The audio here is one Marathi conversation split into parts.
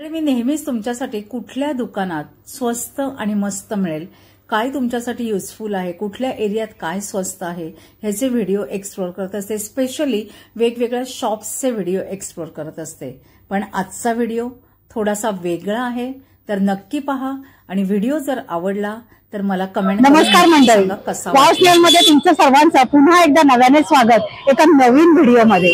तर मी नेहमीच तुमच्यासाठी कुठल्या दुकानात स्वस्त आणि मस्त मिळेल, काय तुमच्यासाठी युजफुल आहे, कुठल्या एरियात काय स्वस्त आहे ह्याचे व्हिडिओ एक्सप्लोर करत असते. स्पेशली वेगवेगळ्या शॉप्सचे व्हिडिओ एक्सप्लोर करत असते. पण आजचा व्हिडिओ थोडासा वेगळा आहे, तर नक्की पहा. आणि व्हिडिओ जर आवडला तर मला कमेंट करून नमस्कार मंडळी, मध्ये तुमचं सर्वांचं पुन्हा एकदा नव्याने स्वागत एका नवीन व्हिडिओमध्ये.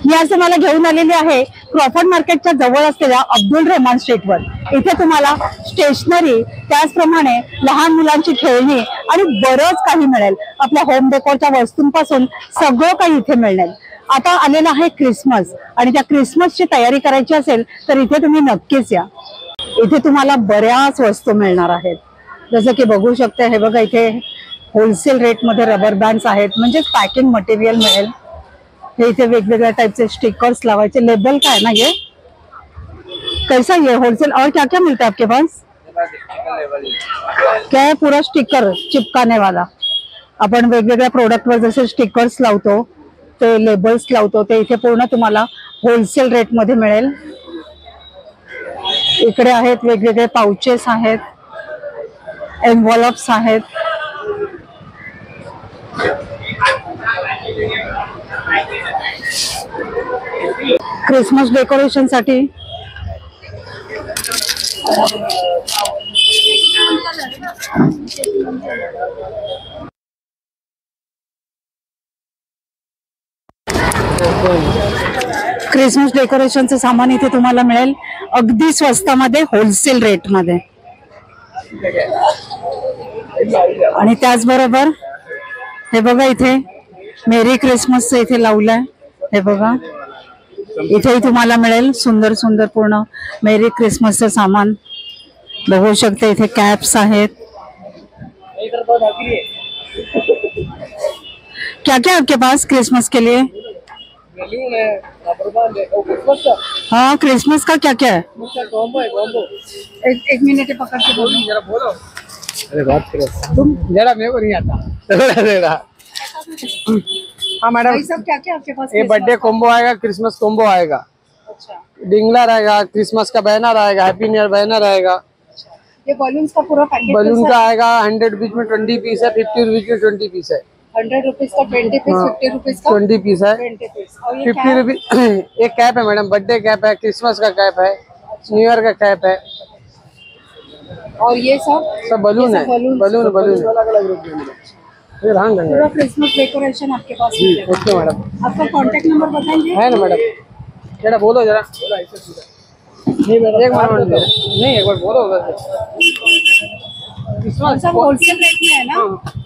मी आज तुम्हाला घेऊन आलेली आहे क्रॉफर्ड मार्केटच्या जवळ असलेल्या अब्दुल रहमान स्ट्रीटवर. इथे तुम्हाला स्टेशनरी, त्याचप्रमाणे लहान मुलांची खेळणी आणि बरंच काही मिळेल. आपल्या होम डेकोरच्या वस्तूंपासून सगळं काही इथे मिळेल. आता आलेला आहे क्रिसमस आणि त्या क्रिसमसची तयारी करायची असेल तर इथे तुम्ही नक्कीच या. इथे तुम्हाला बऱ्याच वस्तू मिळणार आहेत. जसं की बघू शकता, हे बघा इथे होलसेल रेट मध्ये रबर बँड्स आहेत, म्हणजे पॅकिंग मटेरियल मिळेल. हे इथे वेगवेगळ्या टाइपचे स्टिकर्स लावायचे. लेबल काय ना ये कैसा ये होलसेल और क्या क्या मिलता है आपके पास? क्या है? पूरा स्टिकर चिपकाने वाला. आपण वेगवेगळ्या प्रोडक्ट वर जसे स्टिकर्स लावतो, ते लेबल्स लावतो, ते इथे पूर्ण तुम्हाला होलसेल रेट मध्ये मिळेल. इकडे आहेत वेगवेगळे पाउचेस आहेत, एनव्हॉल्व्स आहेत. क्रिसमस डेकोरेशन साठी क्रिसमस डेकोरेशनचं सामान इथे तुम्हाला मिळेल अगदी स्वस्तामध्ये, होलसेल रेट मध्ये. आणि त्याचबरोबर हे बघा इथे मेरी क्रिसमसचं इथे लावलंय. हे बघा इथेही तुम्हाला मिळेल सुंदर सुंदर पूर्ण मेरी क्रिसमसचं सामान. बघू शकते इथे कॅप्स आहेत. क्या क्या आपके पास क्रिसमस के लिए? हाँ, क्रिसमस का क्या क्या है? एक मिनट पकड़ के बोलो. अरे बात करो तुम, जरा मेरे को नहीं आता. हाँ मैडम, सब क्या क्या आपके पास? ये बर्थडे कॉम्बो आएगा, क्रिसमस कॉम्बो आएगा. अच्छा. डिंगलर आएगा, क्रिसमस का बैनर आएगा, हैप्पी न्यू ईयर बैनर आएगा. ये बलून्स का पूरा पैकेट? बलून का आएगा 100 रुपीज में 20 पीस है, 50 रुपीज में 20 पीस है. 100 रुपीज का 20 पीस, 50 रुपीज का 20 पीस है. 20 पीस. और ये 50 रुपीज एक कैप है मैडम, बर्थडे कैप है, क्रिसमस का कैप है, न्यू ईयर का कैप है. और ये सब बलून है. बलून अलग अलग रूप में पूरा क्रिसमस डेकोरेशन आपके पास है. ओके मैडम, आपका कांटेक्ट नंबर बताएंगे? है ना मैडम? जरा बोलो जरा. नहीं मैडम, एक बार बोलो. क्रिसमस होलसेल रेट में है ना?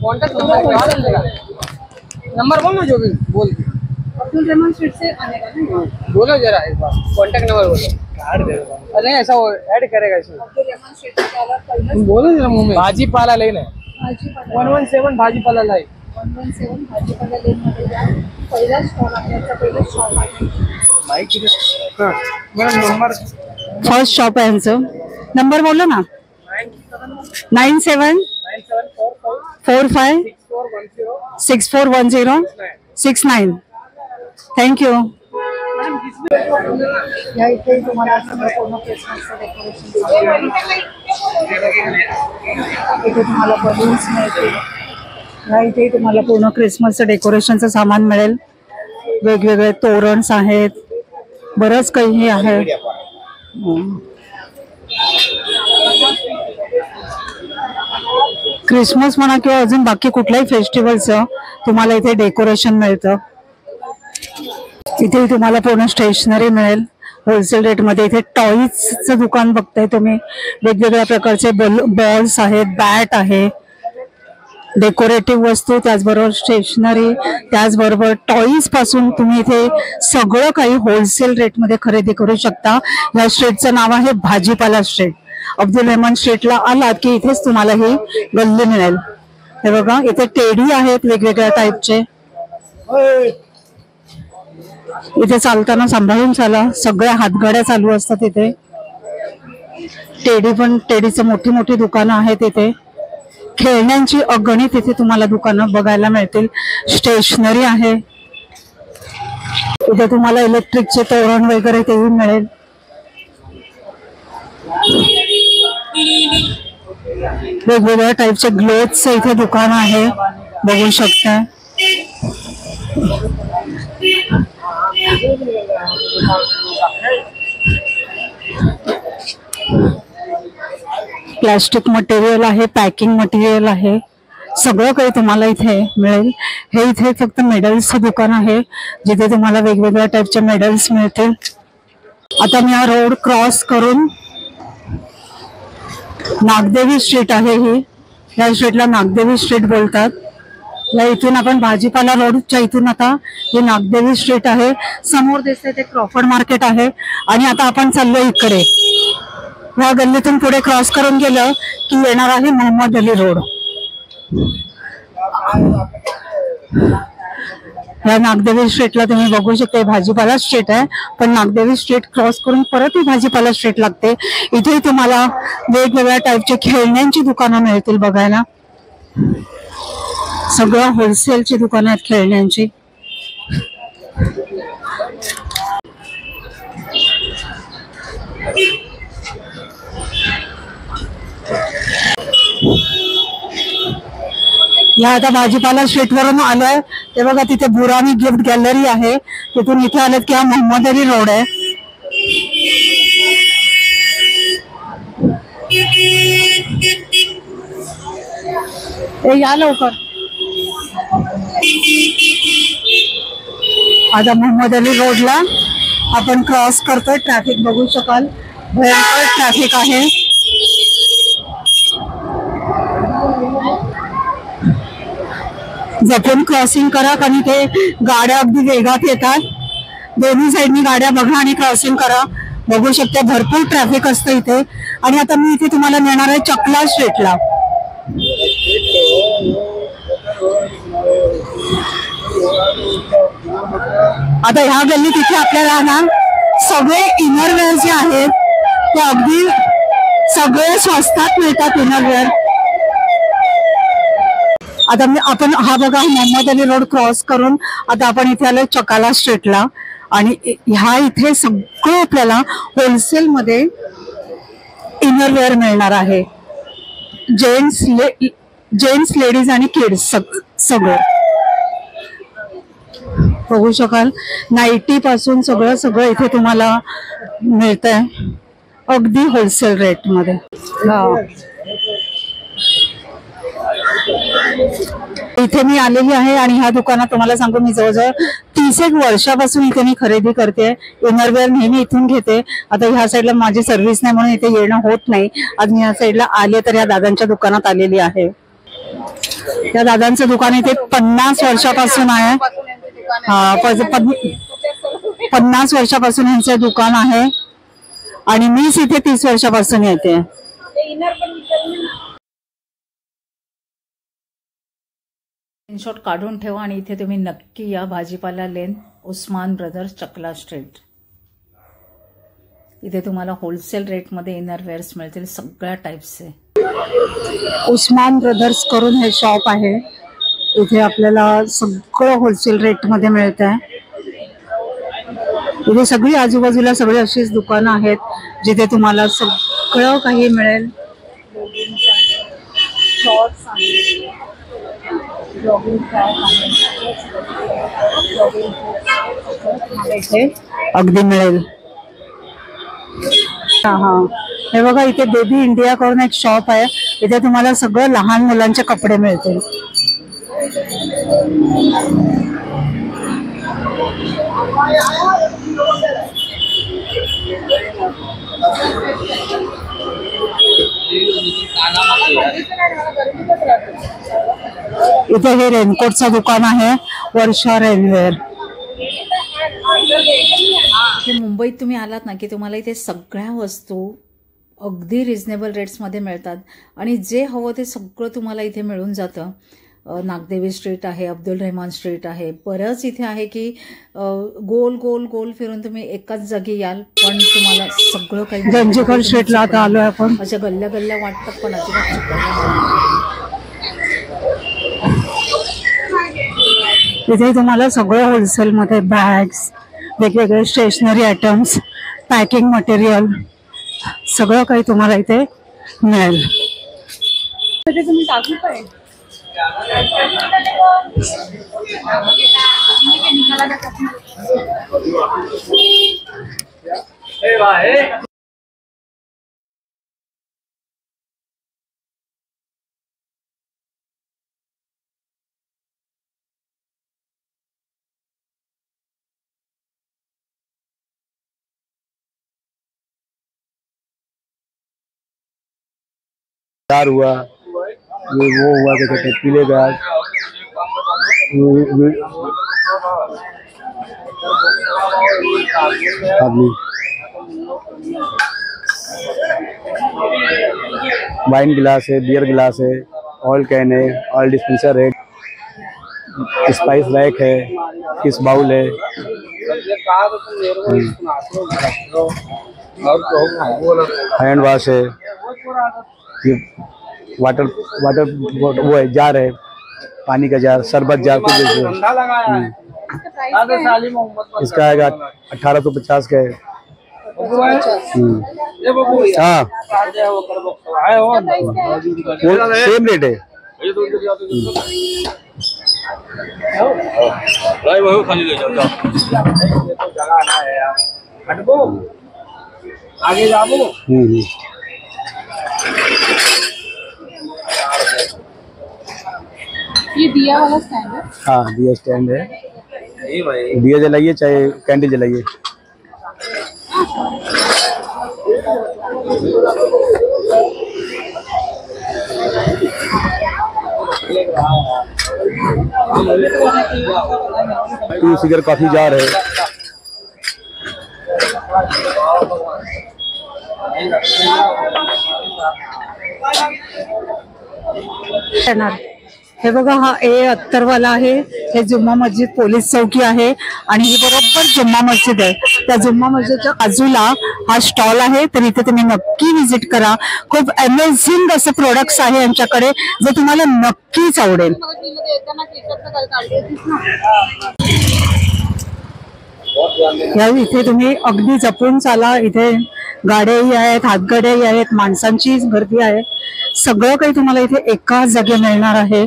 कांटेक्ट नंबर बोलो, जो भी बोल. अब्दुल रहमान स्ट्रीट से आने का ना? बोलो जरा एक बार, कांटेक्ट नंबर बोलो. कार्ड दे दो. अरे ऐसा वो ऐड करेगा इसमें. अब्दुल रहमान स्ट्रीट से आला पहिला बोलो जरा मुंह में. भाजीपाला लेन है, भाजीपाला 117 भाजीपाला लाइन. 117 भाजीपाला लेन मध्ये या. पहिला स्टॉल आपल्याचा, पहिला शॉप आहे. माइक हां मैडम, नंबर फर्स्ट शॉप आहे यांचं. नंबर बोलो ना. 97 45 6410 69. थँक्यू. या इथे तुम्हाला पूर्ण क्रिसमसचं डेकोरेशन, इथे तुम्हाला बलून्स मिळतील. या इथे तुम्हाला पूर्ण क्रिसमसचं डेकोरेशनचं सामान मिळेल. वेगवेगळे तोरणस आहेत, बरंच काही आहे. क्रिसमस म्हणा किंवा अजून बाकी कुठल्याही फेस्टिवलचं तुम्हाला इथे डेकोरेशन मिळतं. इथे तुम्हाला पूर्ण स्टेशनरी मिळेल होलसेल रेट मध्ये. इथे टॉईजचं दुकान बघताय तुम्ही. वेगवेगळ्या प्रकारचे बॉल्स आहेत, बॅट आहे, डेकोरेटिव्ह वस्तू, त्याचबरोबर स्टेशनरी, त्याचबरोबर टॉईज पासून तुम्ही इथे सगळं काही होलसेल रेट मध्ये खरेदी करू शकता. या स्ट्रीटचं नाव आहे भाजीपाला स्ट्रीट. अब्दुल रहमान स्ट्रीटला आलात की इथेच तुम्हाला ही गल्ली मिळेल. हे बघा इथे टेडी आहेत वेगवेगळ्या टाईपचे. इथे चालताना सांभाळून चाला, सगळ्या हातगाड्या चालू असतात इथे. टेडीचं मोठी मोठी दुकानं आहेत इथे. खेळण्यांची अगणित इथे तुम्हाला दुकानं बघायला मिळतील. स्टेशनरी आहे इथे, तुम्हाला इलेक्ट्रिकचे तोरण वगैरे तेही मिळेल. वेगवेगळ्या टाईपचे ग्लोथचं इथे दुकान आहे, बघू शकता. प्लास्टिक मटेरियल आहे, पॅकिंग मटेरियल आहे, सगळं काही तुम्हाला इथे मिळेल. हे इथे फक्त मेडल्सचं दुकान आहे, जिथे तुम्हाला वेगवेगळ्या टाईपचे मेडल्स मिळतील. आता मी हा रोड क्रॉस करून नागदेवी स्ट्रीट आहे, ही या स्ट्रीटला नागदेवी स्ट्रीट बोलतात. या इथून आपण भाजीपाला रोडच्या इथून आता ही नागदेवी स्ट्रीट आहे. समोर दिसते ते क्रॉफर्ड मार्केट आहे. आणि आता आपण चाललो इकडे, या गल्लीतून पुढे क्रॉस करून गेलं की येणार आहे मोहम्मद अली रोड. या नागदेवी स्ट्रीटला तुम्ही बघू शकता भाजीपाला स्ट्रीट आहे, पण नागदेवी स्ट्रीट क्रॉस करून परत ही भाजीपाला स्ट्रीट लागते. इथे तुम्हाला वेगवेगळ्या टाईपचे खेळण्यांची दुकानं मिळतील बघायला. सगळं होलसेलची दुकानं आहेत खेळण्यांची. या आता भाजीपाला स्ट्रीट वरून आलोय ते बघा, तिथे बुरानी गिफ्ट गॅलरी आहे. तिथून इथे आलेत की हा मोहम्मद अली रोड आहे. या लवकर. आता मोहम्मद अली रोडला आपण क्रॉस करतोय. ट्रॅफिक बघू शकाल, भयंकर ट्रॅफिक आहे. जपून क्रॉसिंग करा, कारण ते गाड्या अगदी वेगात येतात. दोन्ही साईडनी गाड्या बघा आणि क्रॉसिंग करा. बघू शकता भरपूर ट्रॅफिक असतं इथे. आणि आता मी इथे तुम्हाला नेणार आहे चकला स्ट्रीटला. आता ह्या गल्लीत इथे आपल्याला ना सगळे इनरवेअर जे आहेत ते अगदी सगळे स्वस्तात मिळतात इनरवेअर. आता आपण हा बघा मोहम्मद अली रोड क्रॉस करून आता आपण इथे आलोय चकाला स्ट्रीटला. आणि ह्या इथे सगळं आपल्याला होलसेल मध्ये इनरवेअर मिळणार आहे. जेंट्स लेडीज आणि किड्स सगळं बघू शकाल. नाईटी पासून सगळं सगळं इथे तुम्हाला मिळतंय अगदी होलसेल रेट मध्ये. इथे मी आलेली आहे आणि ह्या दुकानात तुम्हाला सांगू, मी जवळजवळ 30 वर्षापासून इथे मी खरेदी करते. इनरवेअर नेहमी इथून घेते. आता ह्या साईडला माझी सर्व्हिस नाही म्हणून इथे येणं होत नाही. आज मी ह्या साईडला आले तर या दादांच्या दुकानात आलेली आहे. त्या दादांचं दुकान इथे 50 वर्षापासून आहे. 50 वर्षापासून यांचं दुकान आहे आणि मीच इथे 30 वर्षापासून येते. स्क्रीनशॉट काढून ठेवा आणि इथे तुम्ही नक्की या भाजीपाला लेन, उस्मान ब्रदर्स, चकला स्ट्रीट. इथे तुम्हाला होलसेल रेटमध्ये इनरवेअर्स मिळतील सगळ्या टाईप्सचे. उस्मान ब्रदर्स करून हे शॉप आहे. इथे आपल्याला सगळं होलसेल रेटमध्ये मिळत आहे. इथे सगळी आजूबाजूला सगळी अशीच दुकानं आहेत जिथे तुम्हाला सगळं काही मिळेल. अगदी मिळेल. हे बघा इथे बेबी इंडिया करून एक शॉप आहे. इथे तुम्हाला सगळं लहान मुलांचे कपडे मिळतील. इथे हे रेनकोटचं दुकान आहे, वर्षा रेनवेअर. मुंबईत तुम्ही आलात ना की तुम्हाला इथे सगळ्या वस्तू अगदी रिझनेबल रेट्समध्ये मिळतात आणि जे हवं ते सगळं तुम्हाला इथे मिळून जातं. नागदेवी स्ट्रीट आहे, अब्दुल रहमान स्ट्रीट आहे, बरंच इथे आहे की गोल गोल गोल फिरून तुम्ही एकाच जागी याल पण तुम्हाला सगळं काही. गंजेकर स्ट्रीटला आता आलोय आपण. अशा गल्ल्या गल्ल्या वाटतात पण अजिबात इथे तुम्हाला सगळं होलसेल मध्ये बॅग्स, वेगवेगळे स्टेशनरी आयटम्स, पॅकिंग मटेरियल सगळं काही तुम्हाला इथे मिळेल. तुम्ही टाकू काय हुआ, ये वो हुआ क्या कहते हैं पीले प्याज, आदमी वाइन गिलास है, बियर गिलास है, ऑयल कैन है, ऑयल डिस्पेंसर है, स्पाइस रैक है, किस बाउल है, हैंड वॉश है, ये वाटर वो है, जार है, पानी का जार, शरबत जार कुछ इसका आएगा 1850 का है। हाँ सेम रेट है। आगे जाओ। ये दिया वाला स्टैंड है। हाँ दिया स्टैंड है, दिया जलाइए चाहे कैंडल जलाइए। टू सिगर कॉफी जार है। हे बघा हा A70 वाला आहे, हे जुम्मा मस्जिद पोलीस चौकी आहे आणि ही बरोबर जुम्मा मस्जिद आहे। त्या जुम्मा मस्जिदच्या बाजूला हा स्टॉल आहे, तर इथे तुम्ही नक्की व्हिजिट करा। खूप अमेझिंग असे प्रोडक्ट्स आहे यांच्याकडे जे तुम्हाला नक्कीच आवडेल। इथे तुम्ही अगदी जपून चाला, इथे गाड्याही आहेत, हातगाड्याही आहेत, माणसांची गर्दी आहे, सगळं काही तुम्हाला इथे एकाच जागी मिळणार आहे।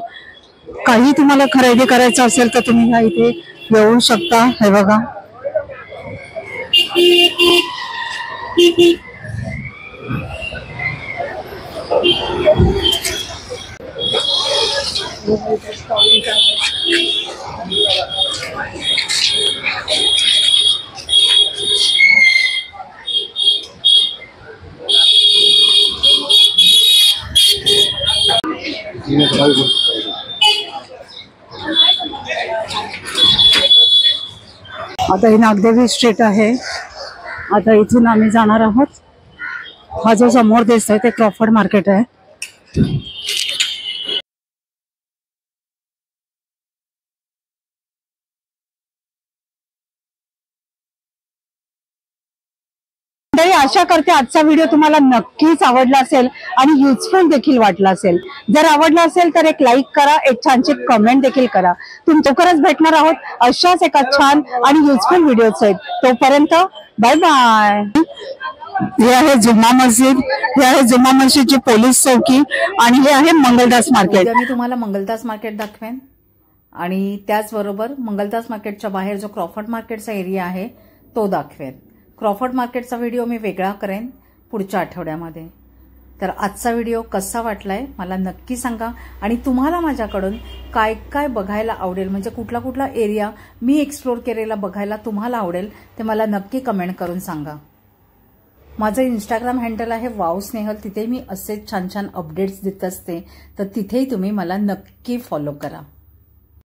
काही तुम्हाला खरेदी करायचं असेल तर तुम्ही ह्या इथे येऊ शकता। हे बघा आता ही नागदेवी स्ट्रीट आहे। आता इथून आम्ही जाणार आहोत। हा जो समोर दिसतोय ते क्रॉफर्ड मार्केट आहे। आशा करते आजचा व्हिडिओ तुम्हाला नक्कीच आवडला असेल आणि युजफुल देखील वाटला असेल। जर आवडला असेल तर एक लाईक करा, एक छानशी कमेंट देखील करा। तुमच्याकडेच भेटणार आहोत अशाच एका छान आणि युजफुल व्हिडिओसहित। तोपर्यंत बाय बाय। हे आहे जुम्मा मस्जिद, हे आहे जुम्मा मस्जिदची पोलीस चौकी आणि हे आहे मंगलदास मार्केट। मी तुम्हाला मंगलदास मार्केट दाखवेन आणि त्याचबरोबर मंगलदास मार्केटच्या बाहेर जो क्रॉफर्ड मार्केटचा एरिया आहे तो दाखवेन। क्रॉफर्ड मार्केटचा व्हिडिओ मी वेगळा करेन पुढच्या आठवड्यामध्ये। तर आजचा व्हिडिओ कसा वाटलाय मला नक्की सांगा आणि तुम्हाला माझ्याकडून काय काय बघायला आवडेल, म्हणजे कुठला कुठला एरिया मी एक्सप्लोर केलेला बघायला तुम्हाला आवडेल ते मला नक्की कमेंट करून सांगा। माझं इंस्टाग्राम हँडल आहे वाव स्नेहल, तिथे मी असे छान छान अपडेट्स देत असते, तर तिथेही तुम्ही मला नक्की फॉलो करा।